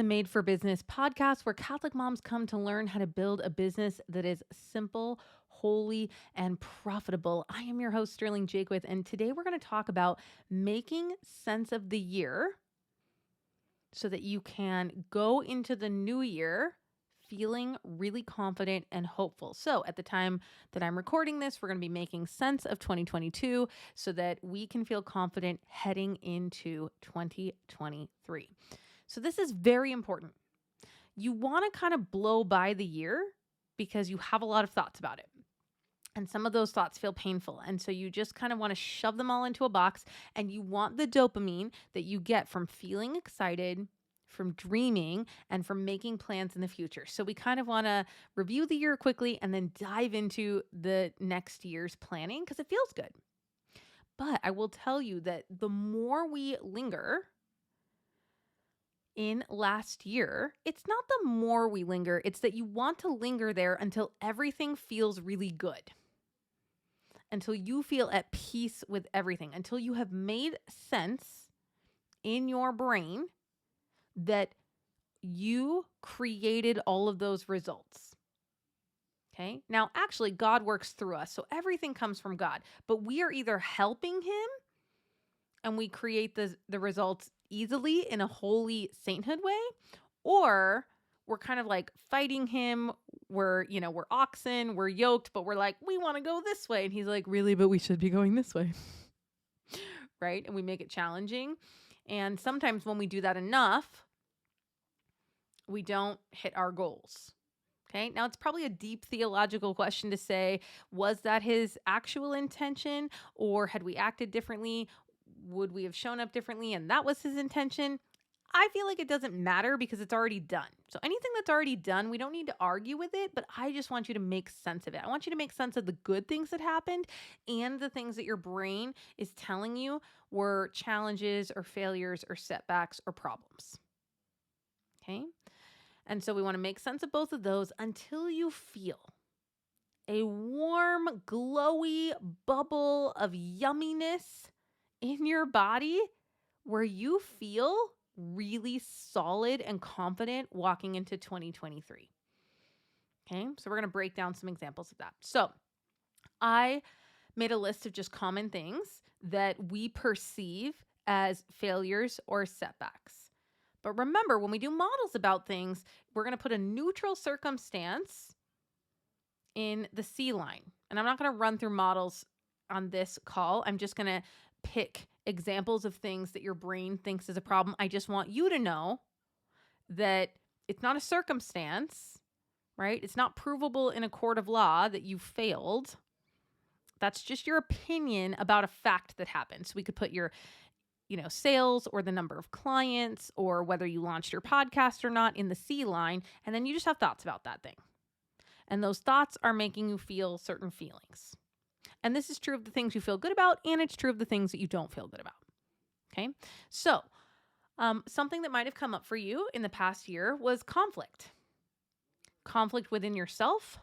Made for Business podcast where Catholic moms come to learn how to build a business that is simple, holy, and profitable. I am your host, Sterling Jakewith, and today we're going to talk about making sense of the year so that you can go into the new year feeling really confident and hopeful. So at the time that I'm recording this, we're going to be making sense of 2022 so that we can feel confident heading into 2023. So this is very important. You want to kind of blow by the year because you have a lot of thoughts about it. And some of those thoughts feel painful. And so you just kind of want to shove them all into a box, and you want the dopamine that you get from feeling excited, from dreaming, and from making plans in the future. So we kind of want to review the year quickly and then dive into the next year's planning because it feels good. But I will tell you that the more we linger in last year, it's not the more we linger, it's that you want to linger there until everything feels really good. Until you feel at peace with everything, until you have made sense in your brain that you created all of those results. Okay? Now, actually, God works through us, so everything comes from God, but we are either helping him and we create the results easily in a holy sainthood way, or we're kind of like fighting him. We're oxen, we're yoked, but we're like, we want to go this way. And he's like, really, but we should be going this way. Right? And we make it challenging. And sometimes when we do that enough, we don't hit our goals. Okay. Now it's probably a deep theological question to say, was that his actual intention, or had we acted differently? Would we have shown up differently and that was his intention? I feel like it doesn't matter because it's already done. So anything that's already done, we don't need to argue with it, but I just want you to make sense of it. I want you to make sense of the good things that happened and the things that your brain is telling you were challenges or failures or setbacks or problems. Okay? And so we want to make sense of both of those until you feel a warm, glowy bubble of yumminess in your body where you feel really solid and confident walking into 2023. Okay, so we're going to break down some examples of that. So I made a list of just common things that we perceive as failures or setbacks. But remember, when we do models about things, we're going to put a neutral circumstance in the C line. And I'm not going to run through models on this call. I'm just going to pick examples of things that your brain thinks is a problem. I just want you to know that it's not a circumstance, right? It's not provable in a court of law that you failed. That's just your opinion about a fact that happened. So we could put your sales or the number of clients or whether you launched your podcast or not in the C line. And then you just have thoughts about that thing. And those thoughts are making you feel certain feelings. And this is true of the things you feel good about, and it's true of the things that you don't feel good about. Okay. So something that might have come up for you in the past year was conflict. Conflict within yourself,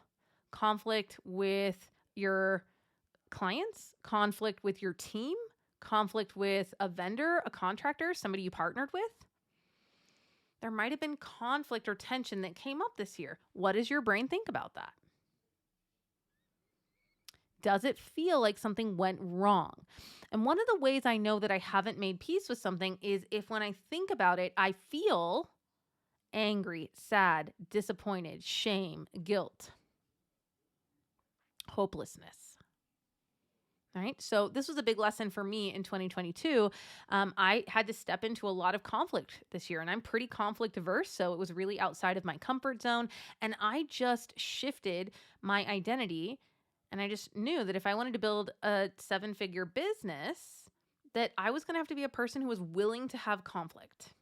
conflict with your clients, conflict with your team, conflict with a vendor, a contractor, somebody you partnered with. There might have been conflict or tension that came up this year. What does your brain think about that? Does it feel like something went wrong? And one of the ways I know that I haven't made peace with something is if when I think about it, I feel angry, sad, disappointed, shame, guilt, hopelessness. All right. So this was a big lesson for me in 2022. I had to step into a lot of conflict this year, and I'm pretty conflict averse. So it was really outside of my comfort zone. And I just shifted my identity. And I just knew that if I wanted to build a 7-figure business, that I was going to have to be a person who was willing to have conflict.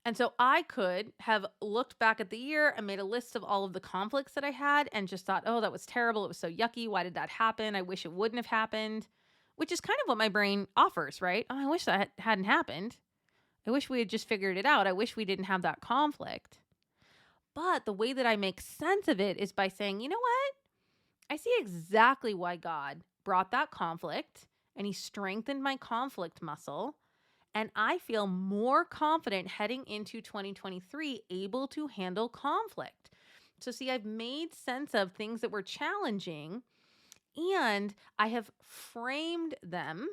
And so I could have looked back at the year and made a list of all of the conflicts that I had and just thought, oh, that was terrible. It was so yucky. Why did that happen? I wish it wouldn't have happened, which is kind of what my brain offers, right? Oh, I wish that hadn't happened. I wish we had just figured it out. I wish we didn't have that conflict. But the way that I make sense of it is by saying, you know what? I see exactly why God brought that conflict, and he strengthened my conflict muscle. And I feel more confident heading into 2023, able to handle conflict. So, see, I've made sense of things that were challenging and I have framed them,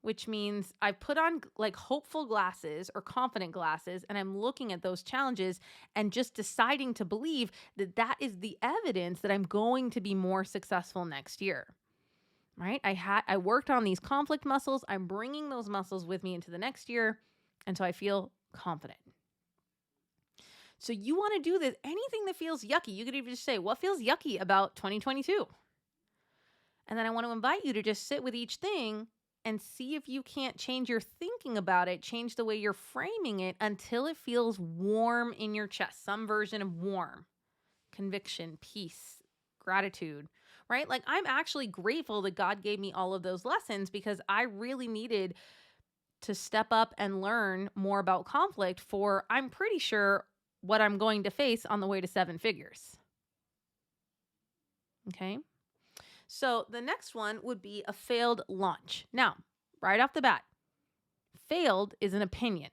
which means I've put on like hopeful glasses or confident glasses, and I'm looking at those challenges and just deciding to believe that that is the evidence that I'm going to be more successful next year. Right? I worked on these conflict muscles. I'm bringing those muscles with me into the next year, and so I feel confident. So you want to do this, anything that feels yucky. You could even just say, what feels yucky about 2022? And then I want to invite you to just sit with each thing and see if you can't change your thinking about it, change the way you're framing it until it feels warm in your chest, some version of warm, conviction, peace, gratitude, right? Like I'm actually grateful that God gave me all of those lessons because I really needed to step up and learn more about conflict for, I'm pretty sure, what I'm going to face on the way to 7 figures. Okay. So the next one would be a failed launch. Now, right off the bat, failed is an opinion.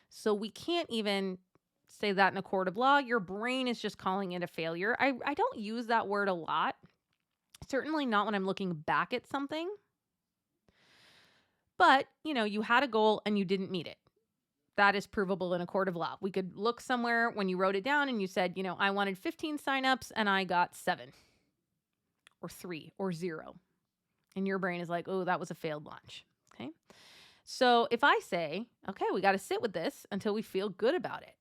So we can't even say that in a court of law. Your brain is just calling it a failure. I don't use that word a lot. Certainly not when I'm looking back at something. But, you had a goal and you didn't meet it. That is provable in a court of law. We could look somewhere when you wrote it down and you said, I wanted 15 signups and I got 7 or 3 or 0. And your brain is like, oh, that was a failed launch. Okay. So if I say, okay, we got to sit with this until we feel good about it.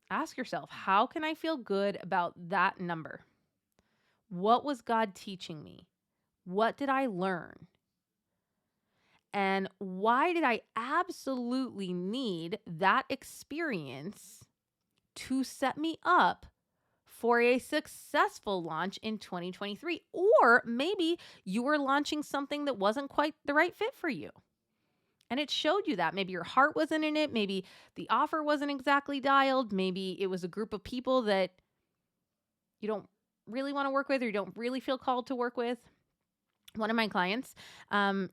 Ask yourself, how can I feel good about that number? What was God teaching me? What did I learn? And why did I absolutely need that experience to set me up for a successful launch in 2023? Or maybe you were launching something that wasn't quite the right fit for you. And it showed you that. Maybe your heart wasn't in it. Maybe the offer wasn't exactly dialed. Maybe it was a group of people that you don't really want to work with or you don't really feel called to work with. One of my clients,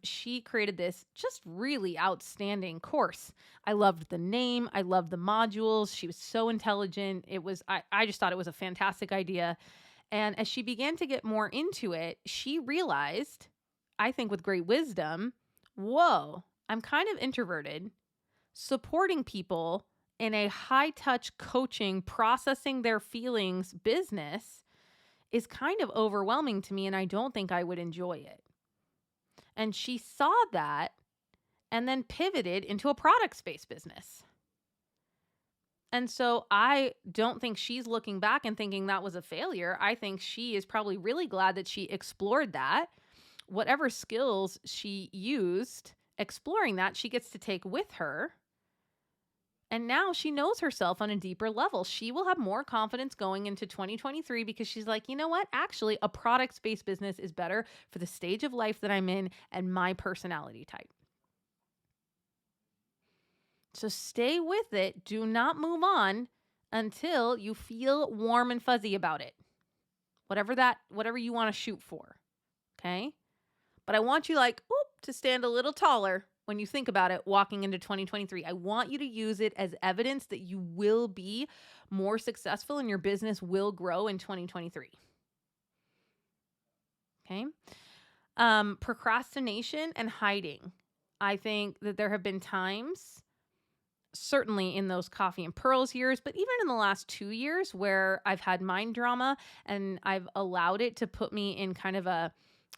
she created this just really outstanding course. I loved the name. I loved the modules. She was so intelligent. I just thought it was a fantastic idea. And as she began to get more into it, she realized, I think with great wisdom, whoa, I'm kind of introverted. Supporting people in a high-touch coaching, processing their feelings business is kind of overwhelming to me, and I don't think I would enjoy it. And she saw that and then pivoted into a product-based business. And so I don't think she's looking back and thinking that was a failure. I think she is probably really glad that she explored that. Whatever skills she used exploring that, she gets to take with her. And now she knows herself on a deeper level. She will have more confidence going into 2023 because she's like, you know what? Actually, a product-based business is better for the stage of life that I'm in and my personality type. So stay with it. Do not move on until you feel warm and fuzzy about it. Whatever you want to shoot for. Okay? But I want you to stand a little taller when you think about it walking into 2023. I want you to use it as evidence that you will be more successful and your business will grow in 2023. Okay. Procrastination and hiding. I think that there have been times, certainly in those Coffee and Pearls years, but even in the last 2 years where I've had mind drama and I've allowed it to put me in kind of a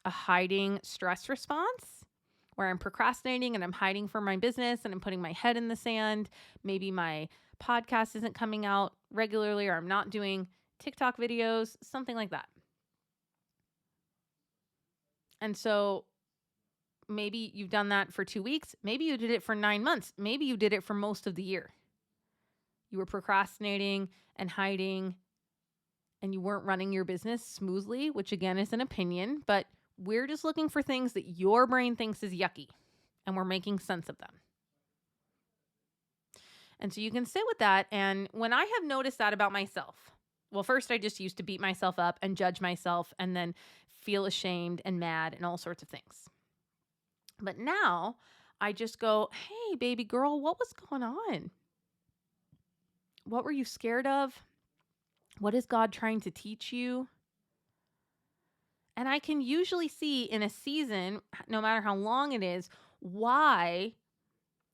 hiding stress response where I'm procrastinating and I'm hiding from my business and I'm putting my head in the sand. Maybe my podcast isn't coming out regularly or I'm not doing TikTok videos, something like that. And so maybe you've done that for 2 weeks. Maybe you did it for 9 months. Maybe you did it for most of the year. You were procrastinating and hiding and you weren't running your business smoothly, which again is an opinion, but we're just looking for things that your brain thinks is yucky, and we're making sense of them. And so you can sit with that. And when I have noticed that about myself, well, first I just used to beat myself up and judge myself and then feel ashamed and mad and all sorts of things. But now I just go, hey, baby girl, what was going on? What were you scared of? What is God trying to teach you? And I can usually see in a season, no matter how long it is, why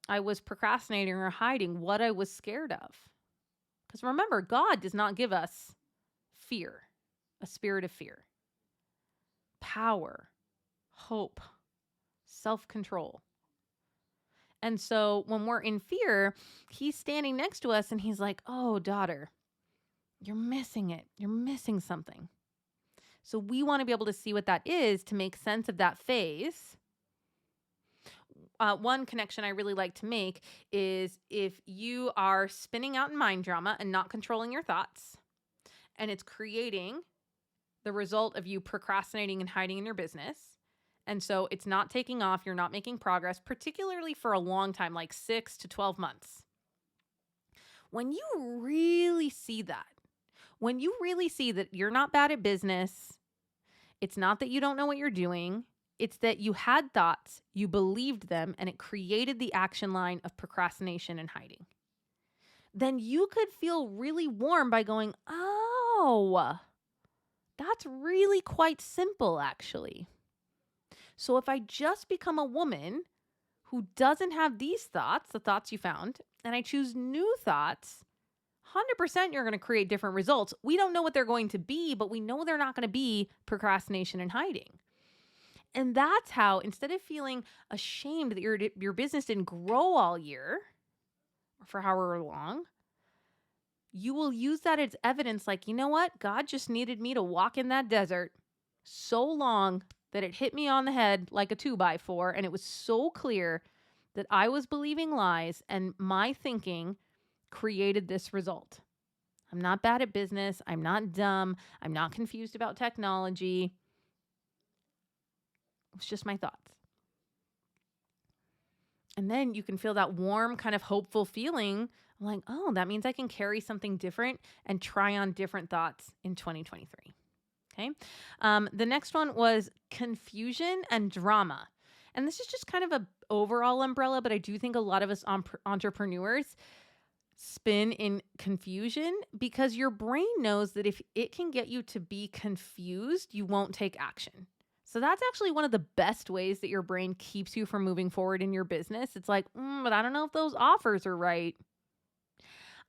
I was procrastinating or hiding, what I was scared of. Because remember, God does not give us fear, a spirit of fear, power, hope, self-control. And so when we're in fear, he's standing next to us and he's like, oh, daughter, you're missing it. You're missing something. So we want to be able to see what that is to make sense of that phase. One connection I really like to make is if you are spinning out in mind drama and not controlling your thoughts, and it's creating the result of you procrastinating and hiding in your business. And so it's not taking off. You're not making progress, particularly for a long time, like 6 to 12 months. When you really see that, when you really see that you're not bad at business, it's not that you don't know what you're doing. It's that you had thoughts, you believed them, and it created the action line of procrastination and hiding. Then you could feel really warm by going, oh, that's really quite simple, actually. So if I just become a woman who doesn't have these thoughts, the thoughts you found, and I choose new thoughts, 100% you're going to create different results. We don't know what they're going to be, but we know they're not going to be procrastination and hiding. And that's how, instead of feeling ashamed that your business didn't grow all year, or for however long, you will use that as evidence like, you know what? God just needed me to walk in that desert so long that it hit me on the head like a 2x4. And it was so clear that I was believing lies and my thinking created this result. I'm not bad at business. I'm not dumb. I'm not confused about technology. It's just my thoughts. And then you can feel that warm, kind of hopeful feeling like, oh, that means I can carry something different and try on different thoughts in 2023. Okay. The next one was confusion and drama. And this is just kind of an overall umbrella, but I do think a lot of us entrepreneurs spin in confusion because your brain knows that if it can get you to be confused, you won't take action. So that's actually one of the best ways that your brain keeps you from moving forward in your business. It's like, but I don't know if those offers are right.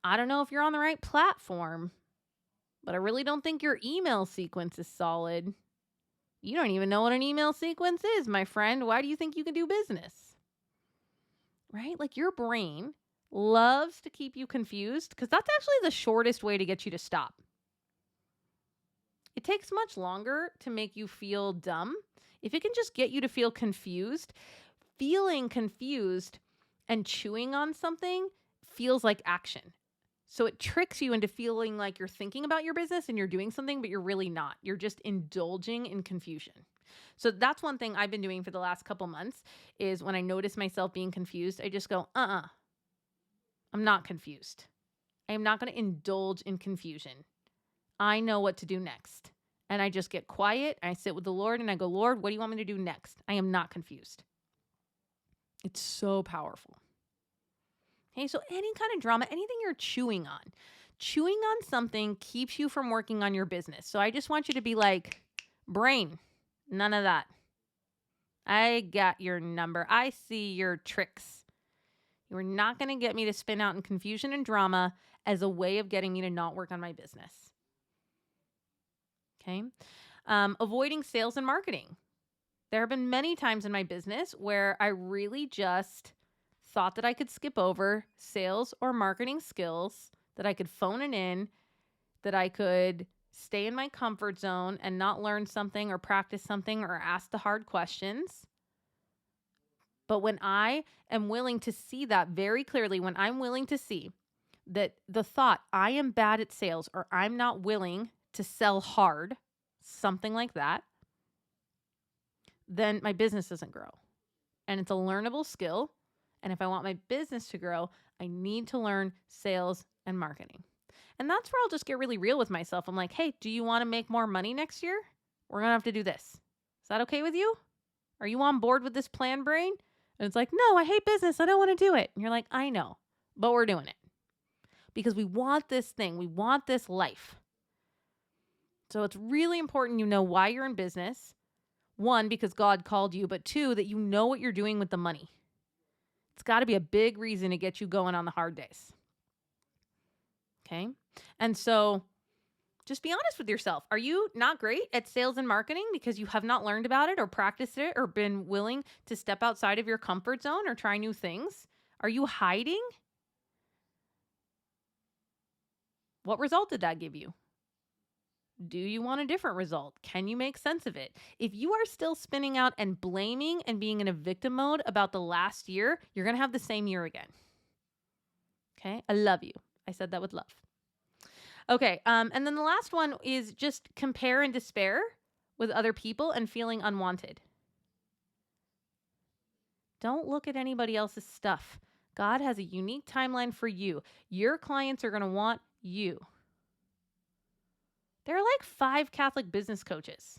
I don't know if you're on the right platform, but I really don't think your email sequence is solid. You don't even know what an email sequence is, my friend. Why do you think you can do business? Right? Like your brain loves to keep you confused because that's actually the shortest way to get you to stop. It takes much longer to make you feel dumb. If it can just get you to feel confused, feeling confused and chewing on something feels like action. So it tricks you into feeling like you're thinking about your business and you're doing something, but you're really not. You're just indulging in confusion. So that's one thing I've been doing for the last couple months is when I notice myself being confused, I just go, I'm not confused. I am not going to indulge in confusion. I know what to do next. And I just get quiet. I sit with the Lord and I go, Lord, what do you want me to do next? I am not confused. It's so powerful. Okay, so any kind of drama, anything you're chewing on something keeps you from working on your business. So I just want you to be like, brain, none of that. I got your number. I see your tricks. You're not going to get me to spin out in confusion and drama as a way of getting me to not work on my business. Okay. Avoiding sales and marketing. There have been many times in my business where I really just thought that I could skip over sales or marketing skills, that I could phone it in, that I could stay in my comfort zone and not learn something or practice something or ask the hard questions. But when I am willing to see that very clearly, when I'm willing to see that the thought, I am bad at sales or I'm not willing to sell hard, something like that, then my business doesn't grow. And it's a learnable skill. And if I want my business to grow, I need to learn sales and marketing. And that's where I'll just get really real with myself. I'm like, hey, do you want to make more money next year? We're going to have to do this. Is that okay with you? Are you on board with this plan, brain? And it's like, no, I hate business. I don't want to do it. And you're like, I know, but we're doing it because we want this thing. We want this life. So it's really important you know why you're in business. One, because God called you, but two, that you know what you're doing with the money. It's got to be a big reason to get you going on the hard days. Okay? And so just be honest with yourself. Are you not great at sales and marketing because you have not learned about it or practiced it or been willing to step outside of your comfort zone or try new things? Are you hiding? What result did that give you? Do you want a different result? Can you make sense of it? If you are still spinning out and blaming and being in a victim mode about the last year, you're going to have the same year again. Okay? I love you. I said that with love. Okay. And then the last one is just compare and despair with other people and feeling unwanted. Don't look at anybody else's stuff. God has a unique timeline for you. Your clients are going to want you. There are like 5 Catholic business coaches.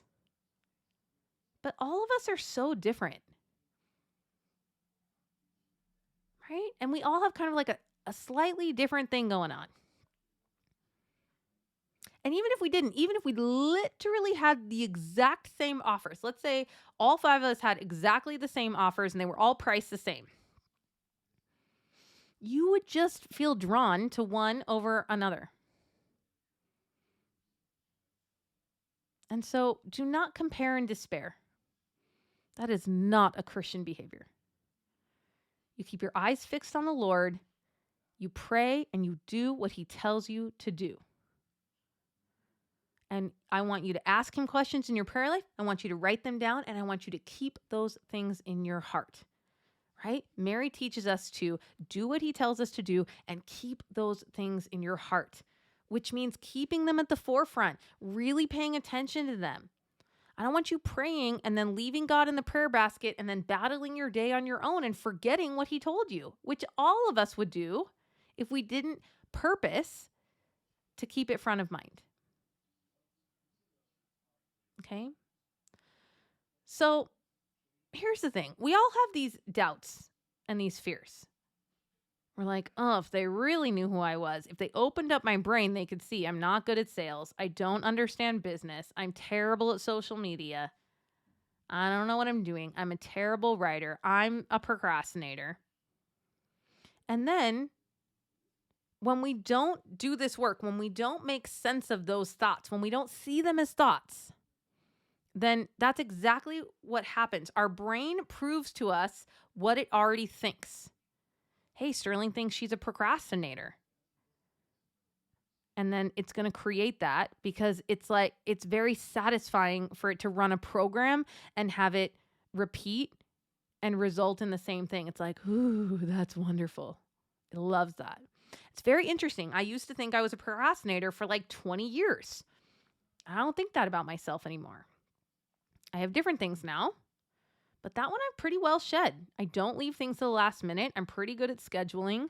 But all of us are so different. Right? And we all have kind of like a slightly different thing going on. And even if we didn't, even if we literally had the exact same offers, let's say all 5 of us had exactly the same offers and they were all priced the same, you would just feel drawn to one over another. And so do not compare and despair. That is not a Christian behavior. You keep your eyes fixed on the Lord, you pray, and you do what he tells you to do. And I want you to ask him questions in your prayer life. I want you to write them down, and I want you to keep those things in your heart. Right? Mary teaches us to do what he tells us to do and keep those things in your heart, which means keeping them at the forefront, really paying attention to them. I don't want you praying and then leaving God in the prayer basket and then battling your day on your own and forgetting what he told you, which all of us would do if we didn't purpose to keep it front of mind. Okay? So here's the thing. We all have these doubts and these fears. We're like, oh, if they really knew who I was, if they opened up my brain, they could see I'm not good at sales. I don't understand business. I'm terrible at social media. I don't know what I'm doing. I'm a terrible writer. I'm a procrastinator. And then when we don't do this work, when we don't make sense of those thoughts, when we don't see them as thoughts, then that's exactly what happens. Our brain proves to us what it already thinks. Hey, Sterling thinks she's a procrastinator. And then it's going to create that because it's like, it's very satisfying for it to run a program and have it repeat and result in the same thing. It's like, ooh, that's wonderful. It loves that. It's very interesting. I used to think I was a procrastinator for like 20 years. I don't think that about myself anymore. I have different things now. But that one I've pretty well shed. I don't leave things to the last minute. I'm pretty good at scheduling.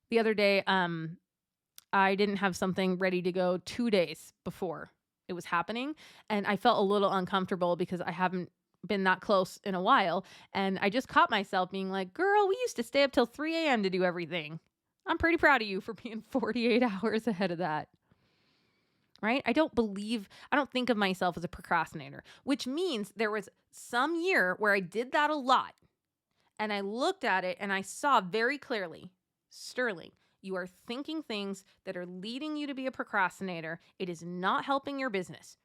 The other day, I didn't have something ready to go 2 days before it was happening. And I felt a little uncomfortable because I haven't been that close in a while. And I just caught myself being like, girl, we used to stay up till 3 a.m. to do everything. I'm pretty proud of you for being 48 hours ahead of that. Right? I don't think of myself as a procrastinator, which means there was some year where I did that a lot. And I looked at it and I saw very clearly, Sterling, you are thinking things that are leading you to be a procrastinator. It is not helping your business.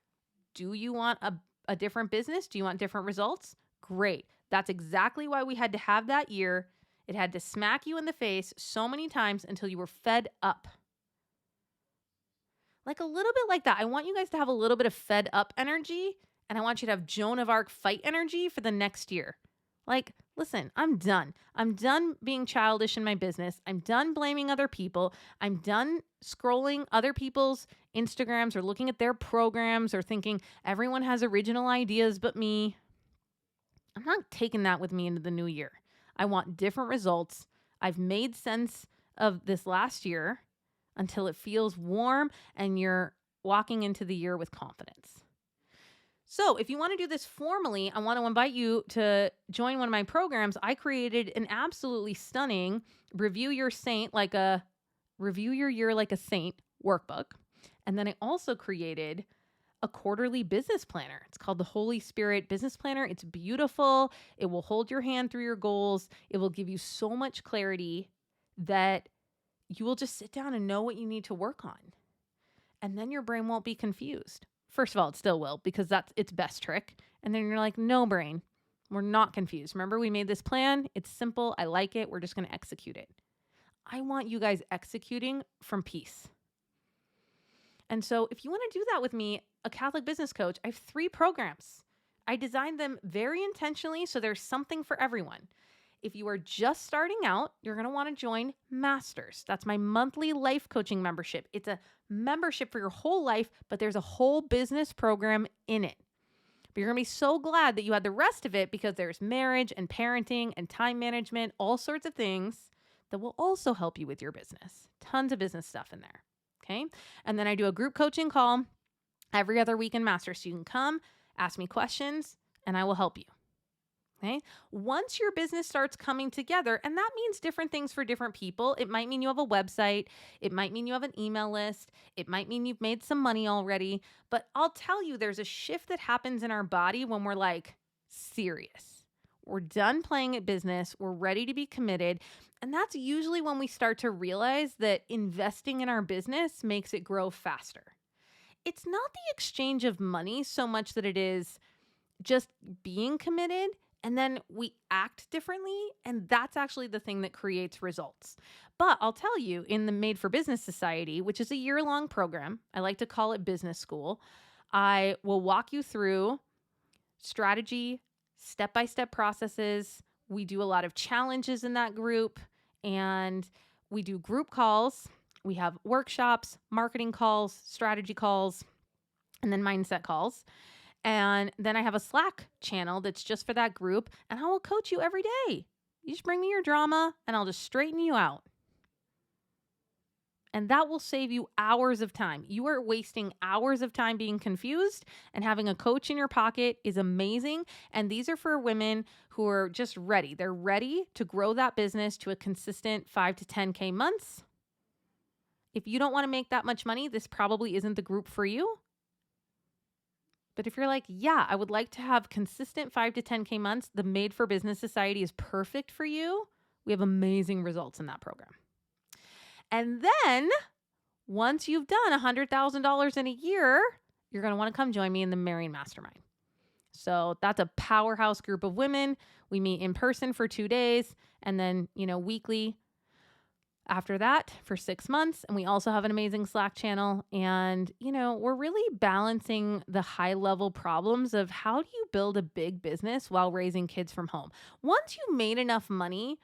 Do you want a different business? Do you want different results? Great. That's exactly why we had to have that year. It had to smack you in the face so many times until you were fed up. Like a little bit like that. I want you guys to have a little bit of fed up energy, and I want you to have Joan of Arc fight energy for the next year. Like, listen, I'm done. I'm done being childish in my business. I'm done blaming other people. I'm done scrolling other people's Instagrams or looking at their programs or thinking everyone has original ideas but me. I'm not taking that with me into the new year. I want different results. I've made sense of this last year until it feels warm and you're walking into the year with confidence. So if you want to do this formally, I want to invite you to join one of my programs. I created an absolutely stunning review your year like a saint workbook. And then I also created a quarterly business planner. It's called the Holy Spirit Business Planner. It's beautiful. It will hold your hand through your goals. It will give you so much clarity that you will just sit down and know what you need to work on. And then your brain won't be confused. First of all, it still will, because that's its best trick. And then you're like, no, brain, we're not confused. Remember, we made this plan. It's simple. I like it. We're just going to execute it. I want you guys executing from peace. And so if you want to do that with me, a Catholic business coach, I have 3 programs. I designed them very intentionally, so there's something for everyone. If you are just starting out, you're going to want to join Masters. That's my monthly life coaching membership. It's a membership for your whole life, but there's a whole business program in it. But you're going to be so glad that you had the rest of it, because there's marriage and parenting and time management, all sorts of things that will also help you with your business. Tons of business stuff in there. Okay. And then I do a group coaching call every other week in Masters. So you can come, ask me questions, and I will help you. Okay. Once your business starts coming together, and that means different things for different people. It might mean you have a website. It might mean you have an email list. It might mean you've made some money already. But I'll tell you, there's a shift that happens in our body when we're like serious. We're done playing at business. We're ready to be committed. And that's usually when we start to realize that investing in our business makes it grow faster. It's not the exchange of money so much that it is just being committed. And then we act differently. And that's actually the thing that creates results. But I'll tell you, in the Made for Business Society, which is a year-long program, I like to call it business school, I will walk you through strategy, step-by-step processes. We do a lot of challenges in that group, and we do group calls. We have workshops, marketing calls, strategy calls, and then mindset calls. And then I have a Slack channel that's just for that group, and I will coach you every day. You just bring me your drama, and I'll just straighten you out. And that will save you hours of time. You are wasting hours of time being confused, and having a coach in your pocket is amazing. And these are for women who are just ready. They're ready to grow that business to a consistent 5 to 10K months. If you don't want to make that much money, this probably isn't the group for you. But if you're like, yeah, I would like to have consistent 5 to 10K months, the Made for Business Society is perfect for you. We have amazing results in that program. And then once you've done $100,000 in a year, you're going to want to come join me in the Marrying Mastermind. So that's a powerhouse group of women. We meet in person for 2 days, and then, weekly after that for 6 months. And we also have an amazing Slack channel. And, we're really balancing the high level problems of how do you build a big business while raising kids from home. Once you made enough money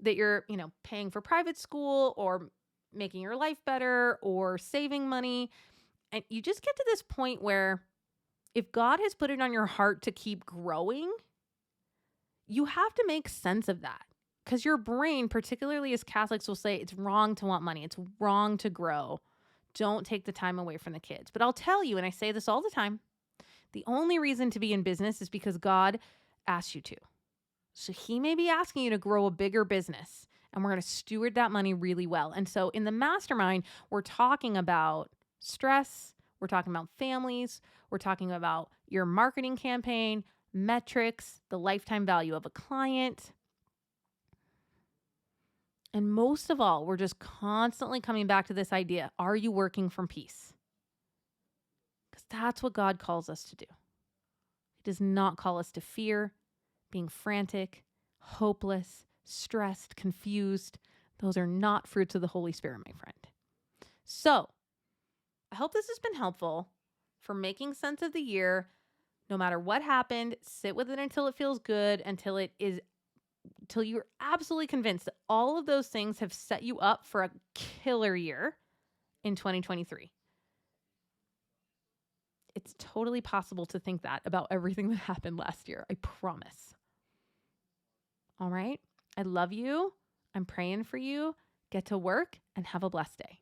that you're, paying for private school or making your life better or saving money, and you just get to this point where if God has put it on your heart to keep growing, you have to make sense of that. Because your brain, particularly as Catholics, will say it's wrong to want money. It's wrong to grow. Don't take the time away from the kids. But I'll tell you, and I say this all the time, the only reason to be in business is because God asked you to. So he may be asking you to grow a bigger business, and we're going to steward that money really well. And so in the mastermind, we're talking about stress. We're talking about families. We're talking about your marketing campaign, metrics, the lifetime value of a client. And most of all, we're just constantly coming back to this idea. Are you working from peace? Because that's what God calls us to do. He does not call us to fear, being frantic, hopeless, stressed, confused. Those are not fruits of the Holy Spirit, my friend. So I hope this has been helpful for making sense of the year. No matter what happened, sit with it until it feels good, until you're absolutely convinced that all of those things have set you up for a killer year in 2023. It's totally possible to think that about everything that happened last year. I promise. All right. I love you. I'm praying for you. Get to work and have a blessed day.